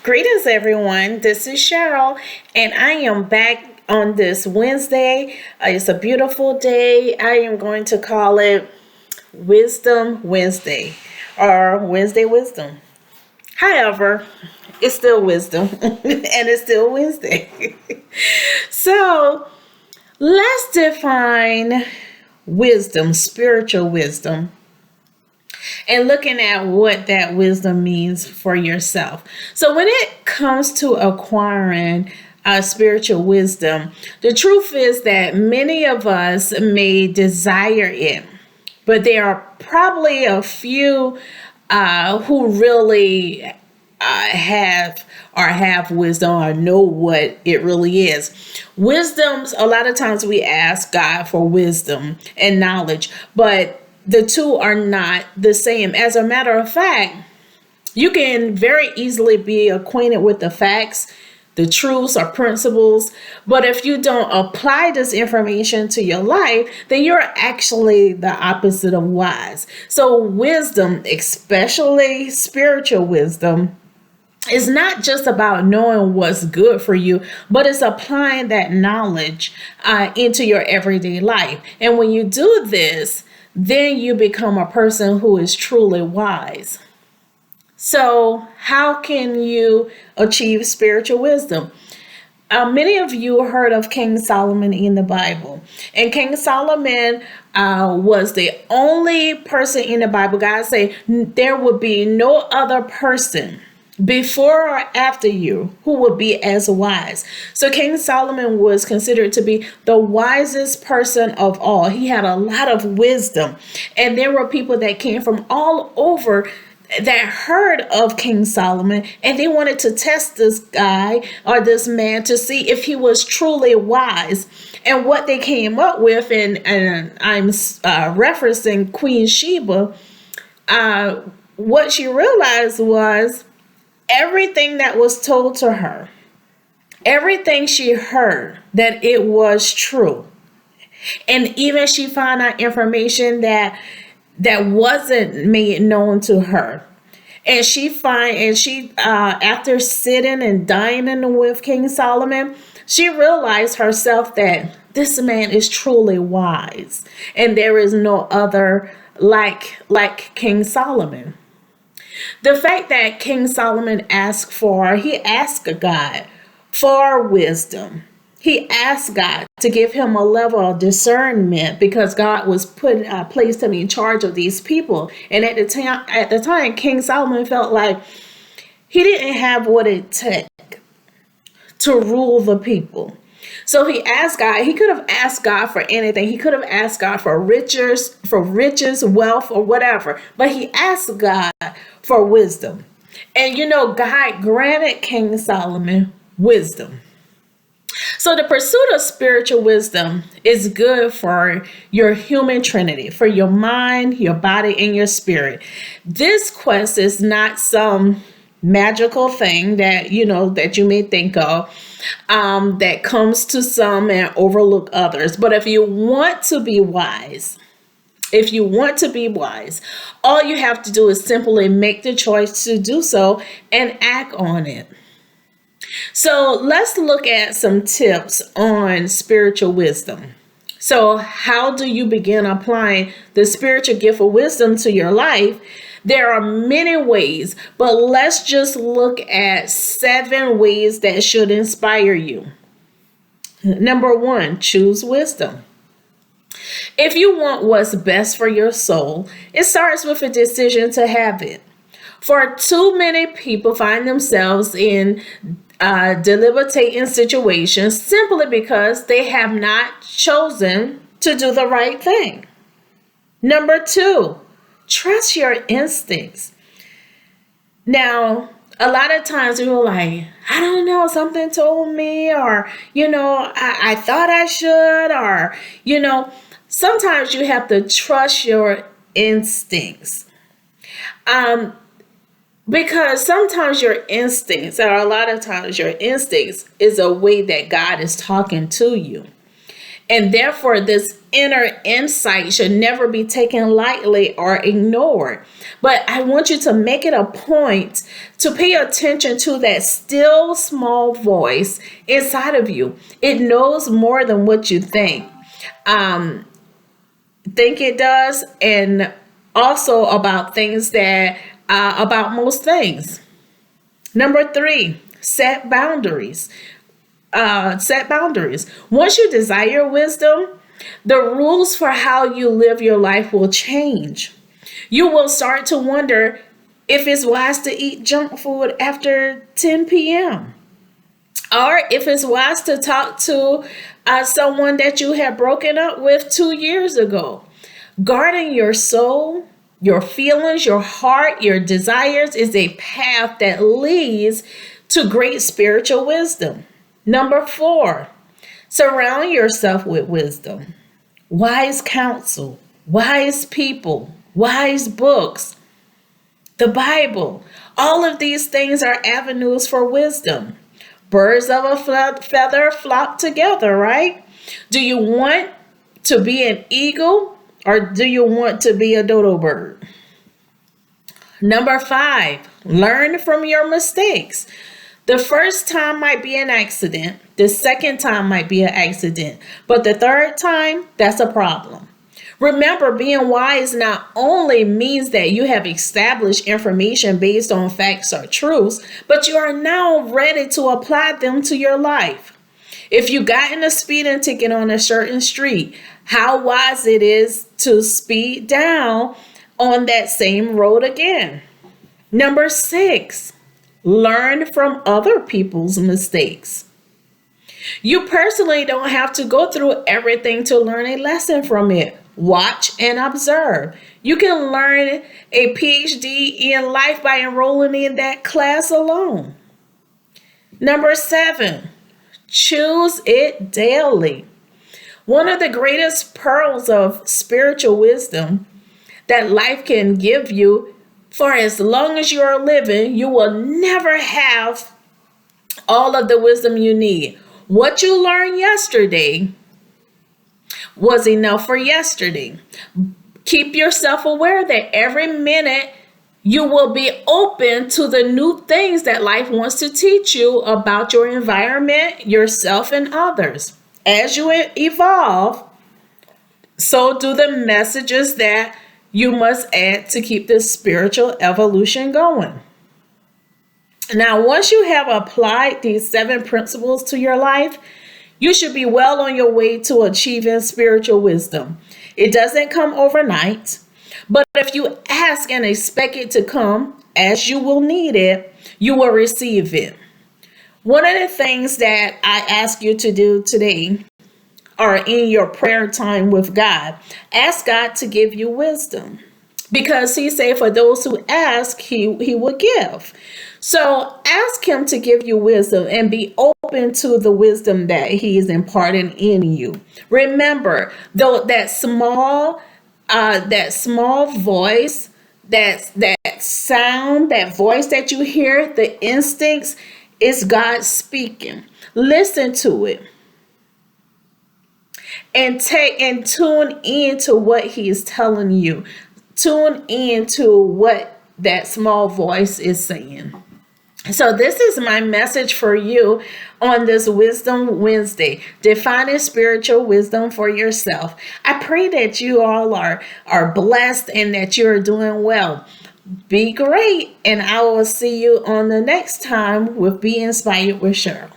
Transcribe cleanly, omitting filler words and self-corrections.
Greetings, everyone. This is Cheryl, and I am back on this Wednesday. It's a beautiful day. I am going to call it Wisdom Wednesday or Wednesday Wisdom. However, it's still wisdom and it's still Wednesday. So let's define wisdom, spiritual wisdom, and looking at what that wisdom means for yourself. So, when it comes to acquiring spiritual wisdom, the truth is that many of us may desire it, but there are probably a few who really have wisdom or know what it really is. Wisdoms, a lot of times we ask God for wisdom and knowledge, but the two are not the same. As a matter of fact, you can very easily be acquainted with the facts, the truths or principles, but if you don't apply this information to your life, then you're actually the opposite of wise. So wisdom, especially spiritual wisdom, is not just about knowing what's good for you, but it's applying that knowledge into your everyday life. And when you do this, then you become a person who is truly wise. So, how can you achieve spiritual wisdom? Many of you heard of King Solomon in the Bible, and King Solomon was the only person in the Bible. God said there would be no other person before or after you who would be as wise. So King Solomon was considered to be the wisest person of all. He had a lot of wisdom, and there were people that came from all over that heard of King Solomon, and they wanted to test this guy or this man to see if he was truly wise. And what they came up with, and I'm referencing Queen Sheba, what she realized was everything that was told to her, everything she heard, that it was true. And even she found out information that wasn't made known to her. And she after sitting and dining with King Solomon, she realized herself that this man is truly wise, and there is no other like King Solomon. The fact that King Solomon he asked God for wisdom. He asked God to give him a level of discernment because God was placed him in charge of these people. And at the time, King Solomon felt like he didn't have what it took to rule the people. So he asked God. He could have asked God for anything. He could have asked God for riches, wealth, or whatever. But he asked God for wisdom. And God granted King Solomon wisdom. So the pursuit of spiritual wisdom is good for your human trinity, for your mind, your body, and your spirit. This quest is not some magical thing that you may think of, that comes to some and overlook others. But if you want to be wise, all you have to do is simply make the choice to do so and act on it. So let's look at some tips on spiritual wisdom. So how do you begin applying the spiritual gift of wisdom to your life? There are many ways, but let's just look at 7 ways that should inspire you. Number 1, choose wisdom. If you want what's best for your soul, it starts with a decision to have it. For too many people find themselves in debilitating situations simply because they have not chosen to do the right thing. Number 2, trust your instincts. Now, a lot of times we were like, I don't know, something told me, or, I thought I should, or, sometimes you have to trust your instincts. Because sometimes your instincts, or a lot of times your instincts, is a way that God is talking to you. And therefore, this inner insight should never be taken lightly or ignored. But I want you to make it a point to pay attention to that still small voice inside of you. It knows more than what you um, think it does, and also about things that, about most things. Number three, set boundaries. Set boundaries. Once you desire wisdom, the rules for how you live your life will change. You will start to wonder if it's wise to eat junk food after 10 p.m. or if it's wise to talk to someone that you had broken up with 2 years ago. Guarding your soul, your feelings, your heart, your desires is a path that leads to great spiritual wisdom. Number four, surround yourself with wisdom, wise counsel, wise people, wise books, the Bible. All of these things are avenues for wisdom. Birds of a feather flock together, right? Do you want to be an eagle or do you want to be a dodo bird? Number five, learn from your mistakes. The first time might be an accident. The second time might be an accident. But the third time, that's a problem. Remember, being wise not only means that you have established information based on facts or truths, but you are now ready to apply them to your life. If you got in a speeding ticket on a certain street, how wise it is to speed down on that same road again. Number six, learn from other people's mistakes. You personally don't have to go through everything to learn a lesson from it. Watch and observe. You can learn a PhD in life by enrolling in that class alone. Number seven, choose it daily. One of the greatest pearls of spiritual wisdom that life can give you, for as long as you are living, you will never have all of the wisdom you need. What you learned yesterday was enough for yesterday. Keep yourself aware that every minute you will be open to the new things that life wants to teach you about your environment, yourself, and others. As you evolve, so do the messages that you must add to keep this spiritual evolution going. Now, once you have applied these 7 principles to your life, you should be well on your way to achieving spiritual wisdom. It doesn't come overnight, but if you ask and expect it to come, as you will need it, you will receive it. One of the things that I ask you to do today, or in your prayer time with God, ask God to give you wisdom. Because he said, for those who ask, he will give. So ask him to give you wisdom and be open to the wisdom that he is imparting in you. Remember, though that small voice, that sound, that voice that you hear, the instincts, is God speaking. Listen to it. And tune in to what he is telling you. Tune in to what that small voice is saying. So this is my message for you on this Wisdom Wednesday, defining spiritual wisdom for yourself. I pray that you all are blessed and that you're doing well. Be great, and I will see you on the next time with Be Inspired with Cheryl.